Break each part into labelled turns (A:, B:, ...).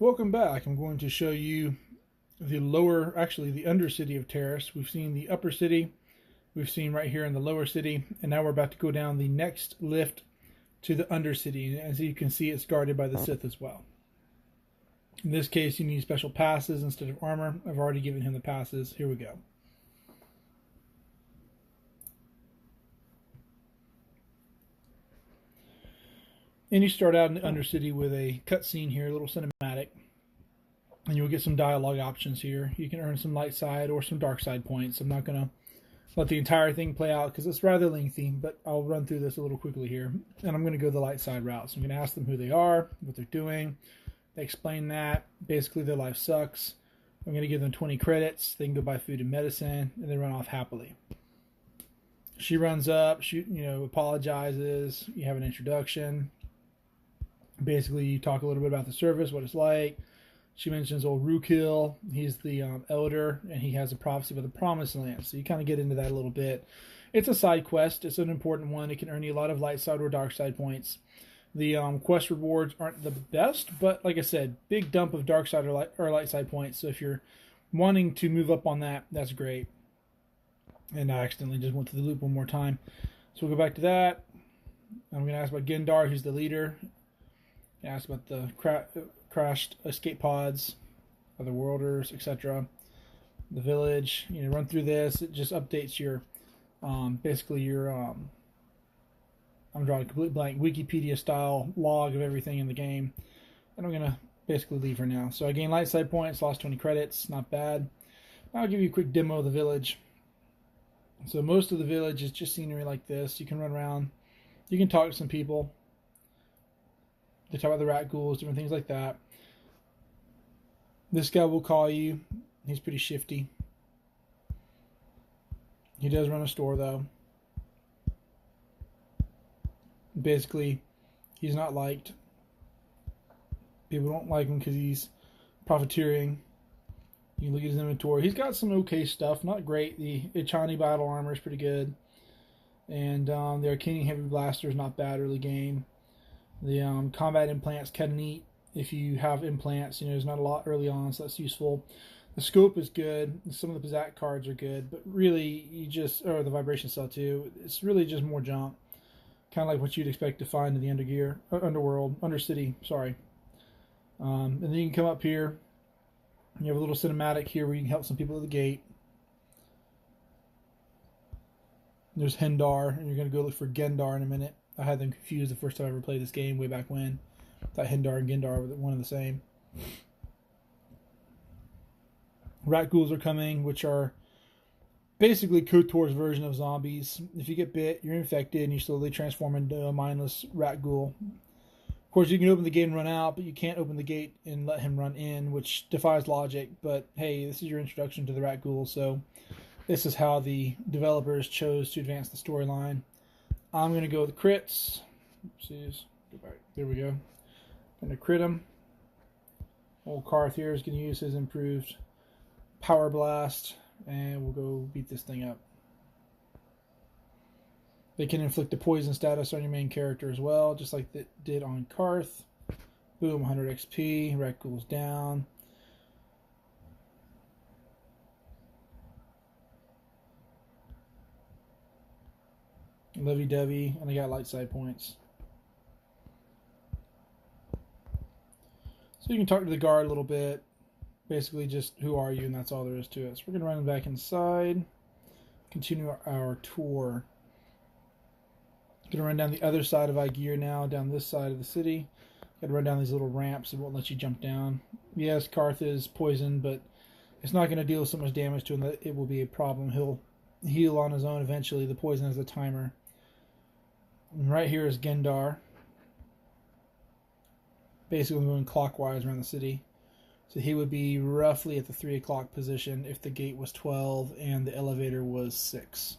A: Welcome back. I'm going to show you the the Undercity of Taris. We've seen the upper city, we've seen right here in the lower city, and now we're about to go down the next lift to the Undercity. And as you can see, it's guarded by the Sith as well. In this case, you need special passes instead of armor. I've already given him the passes. Here we go. And you start out in the Undercity with a cutscene here, a little cinematic. And you'll get some dialogue options here. You can earn some light side or some dark side points. I'm not going to let the entire thing play out because it's rather lengthy, but I'll run through this a little quickly here. And I'm going to go the light side route. So I'm going to ask them who they are, what they're doing. They explain that. Basically, their life sucks. I'm going to give them 20 credits. They can go buy food and medicine, and they run off happily. She runs up, she apologizes. You have an introduction. Basically, you talk a little bit about the service, what it's like. She mentions old Rukil. He's the elder, and he has a prophecy of the Promised Land. So you kind of get into that a little bit. It's a side quest. It's an important one. It can earn you a lot of light side or dark side points. The quest rewards aren't the best, but like I said, big dump of dark side or light side points. So if you're wanting to move up on that, that's great. And I accidentally just went through the loop one more time. So we'll go back to that. I'm going to ask about Gendar, who's the leader. Ask about the crashed escape pods, other worlders, etc. The village. Run through this. It just updates your, basically your, I'm drawing a complete blank, Wikipedia style log of everything in the game. And I'm going to basically leave her now. So I gained light side points, lost 20 credits, not bad. I'll give you a quick demo of the village. So most of the village is just scenery like this. You can run around. You can talk to some people. They talk about the Rakghouls, different things like that. This guy will call you. He's pretty shifty. He does run a store, though. Basically, he's not liked. People don't like him because he's profiteering. You look at his inventory. He's got some okay stuff. Not great. The Ichani battle armor is pretty good. And the Arcanian Heavy Blaster is not bad early game. The combat implants kind of neat if you have implants. There's not a lot early on, so that's useful. The scope is good. Some of the Pizzak cards are good, but really, or the vibration cell too. It's really just more junk, kind of like what you'd expect to find in the Undercity. Sorry. And then you can come up here. You have a little cinematic here where you can help some people at the gate. There's Gendar, and you're going to go look for Gendar in a minute. I had them confused the first time I ever played this game way back when. Thought Gendar and Gendar were one and the same. Rakghouls are coming, which are basically KOTOR's version of zombies. If you get bit, you're infected, and you slowly transform into a mindless Rakghoul. Of course, you can open the gate and run out, but you can't open the gate and let him run in, which defies logic. But hey, this is your introduction to the Rakghoul, so this is how the developers chose to advance the storyline. I'm going to go with crits. Oopsies. Go back. There we go. Going to crit him. Old Karth here is going to use his improved Power Blast, and we'll go beat this thing up. They can inflict a poison status on your main character as well, just like they did on Karth. Boom, 100 XP. Rakghoul's down. Lovey-dovey, and I got light side points. So you can talk to the guard a little bit. Basically just, who are you, and that's all there is to it. So we're going to run back inside. Continue our tour. Going to run down the other side of Igear now, down this side of the city. Got to run down these little ramps. It won't let you jump down. Yes, Karth is poisoned, but it's not going to deal so much damage to him that it will be a problem. He'll heal on his own eventually. The poison has a timer. And right here is Gendar. Basically going clockwise around the city. So he would be roughly at the 3 o'clock position if the gate was 12 and the elevator was 6.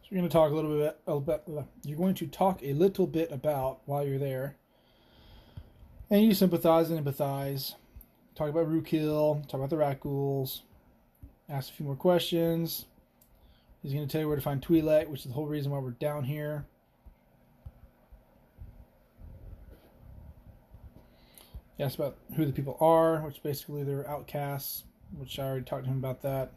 A: So you're going to talk a little bit about while you're there. And you sympathize and empathize. Talk about Rukil, talk about the Rakghouls. Ask a few more questions. He's going to tell you where to find Twi'lek, which is the whole reason why we're down here. He asks about who the people are, which basically they're outcasts, which I already talked to him about that.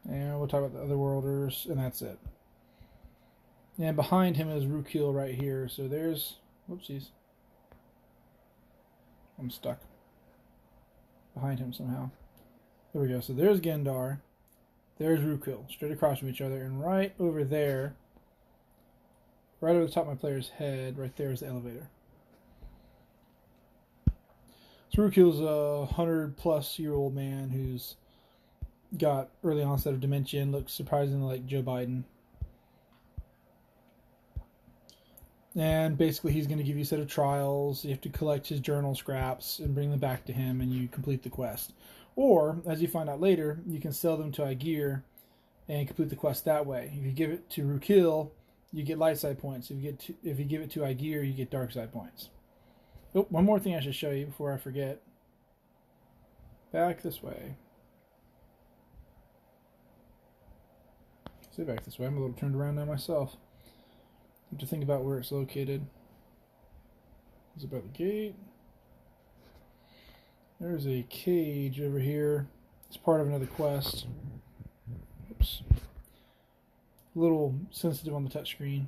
A: And we'll talk about the Otherworlders, and that's it. And behind him is Rukil right here. So there's... Whoopsies. I'm stuck. Behind him somehow. There we go. So there's Gendar. There's Rukil. Straight across from each other. And right over there, right over the top of my player's head, right there is the elevator. So Rukil's a 100-plus-year-old man who's got early onset of dementia and looks surprisingly like Joe Biden. And basically he's going to give you a set of trials. You have to collect his journal scraps and bring them back to him, and you complete the quest. Or, as you find out later, you can sell them to Igear and complete the quest that way. If you give it to Rukil, you get light side points. If you give it to Igear, you get dark side points. Oh, one more thing I should show you before I forget. Back this way. Say back this way. I'm a little turned around now myself. I have to think about where it's located. Is it by the gate? There's a cage over here. It's part of another quest. Oops. A little sensitive on the touchscreen.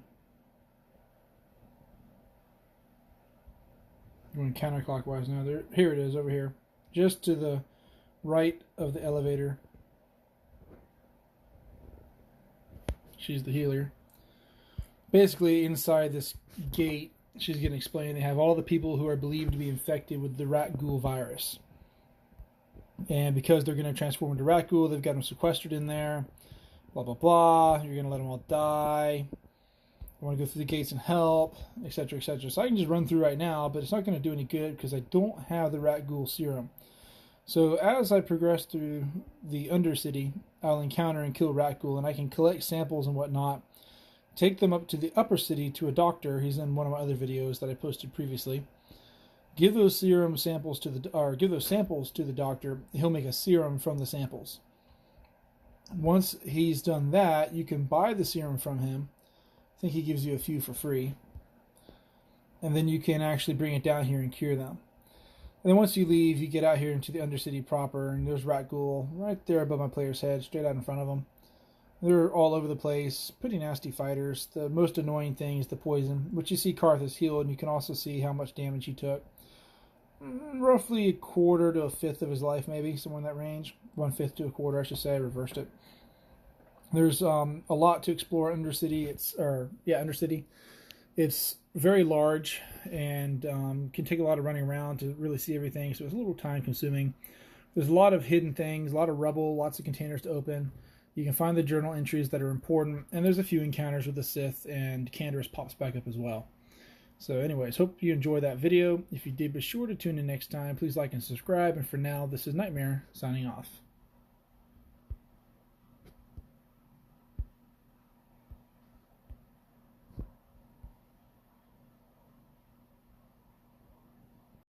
A: Going counterclockwise now. Here it is over here. Just to the right of the elevator. She's the healer. Basically, inside this gate, she's going to explain, they have all the people who are believed to be infected with the Rakghoul virus. And because they're going to transform into Rakghoul, they've got them sequestered in there. Blah, blah, blah. You're going to let them all die. I want to go through the gates and help, etc., etc. So I can just run through right now, but it's not going to do any good because I don't have the Rakghoul serum. So as I progress through the Undercity, I'll encounter and kill Rakghoul, and I can collect samples and whatnot. Take them up to the upper city to a doctor. He's in one of my other videos that I posted previously. Give those samples to the doctor. He'll make a serum from the samples. Once he's done that, you can buy the serum from him. I think he gives you a few for free. And then you can actually bring it down here and cure them. And then once you leave, you get out here into the Undercity proper, and there's Rakghoul right there above my player's head, straight out in front of him. They're all over the place, pretty nasty fighters. The most annoying thing is the poison, which you see Karth is healed, and you can also see how much damage he took. Roughly a quarter to a fifth of his life, maybe, somewhere in that range. 1/5 to a quarter, I should say. I reversed it. There's a lot to explore Undercity. Undercity. It's very large and can take a lot of running around to really see everything, so it's a little time consuming. There's a lot of hidden things, a lot of rubble, lots of containers to open. You can find the journal entries that are important, and there's a few encounters with the Sith, and Taris pops back up as well. So anyways, hope you enjoyed that video. If you did, be sure to tune in next time. Please like and subscribe, and for now, this is Nightmare, signing off.